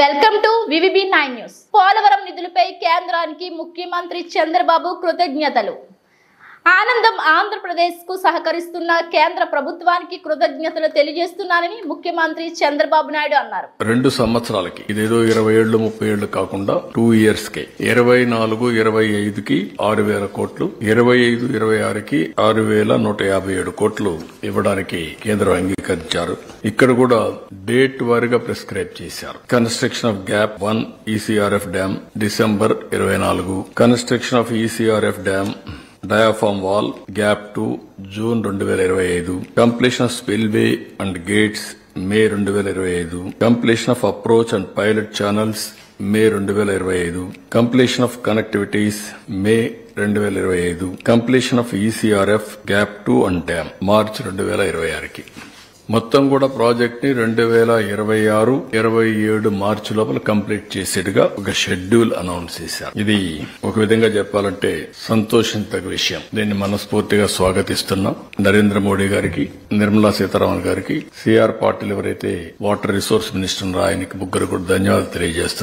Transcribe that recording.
Welcome to VVB9 news. Polavaram నిధులపై కేంద్రానికి ముఖ్యమంత్రి చంద్రబాబు కృతజ్ఞతలు. ఆనందం ఆంధ్రప్రదేశ్ కు సహకరిస్తున్న కేంద్ర ప్రభుత్వానికి కృతజ్ఞతలు తెలియజేస్తున్నానని ముఖ్యమంత్రి చంద్రబాబు నాయుడు అన్నారు. 2 సంవత్సరాలకి ఇదేదో 20 ఏళ్లు 30 ఏళ్లు కాకుండా 2 ఇయర్స్ కి 24-25 కి 6,000 కోట్లు, 25-26 కి 6,157 కోట్లు ఇవ్వడానికి కేంద్రం అంగీకరించారు. ఇక్కడ కూడా డేట్ వారీగా ప్రిస్క్రైబ్ చేశారు. Construction of gap 1 ECRF dam December 24, construction of ECRF dam diaphragm wall gap 2 June 2025, completion of spillway and gates May 2025, completion of approach and pilot channels May 2025, completion of connectivities May 2025, completion of ECRF gap 2 and dam March 2026కి. మొత్తం కూడా project ని 2026-27 మార్చి లోపల complete చేసేట్టుగా ఒక schedule announce చేశారు. ఇది ఒక విధంగా చెప్పాలంటే సంతోషించదగ్గ విషయం. దీన్ని మనస్ఫూర్తిగా స్వాగతిస్తున్నాం. నరేంద్ర మోడీ గారికి, నిర్మలా సీతారామన్ గారికి, సిఆర్ పాటిల్ ఎవరైతే వాటర్ రిసోర్స్ మినిస్టర్ ఆయనకి ముగ్గురు కూడా ధన్యవాదాలు తెలియజేస్తున్నాం.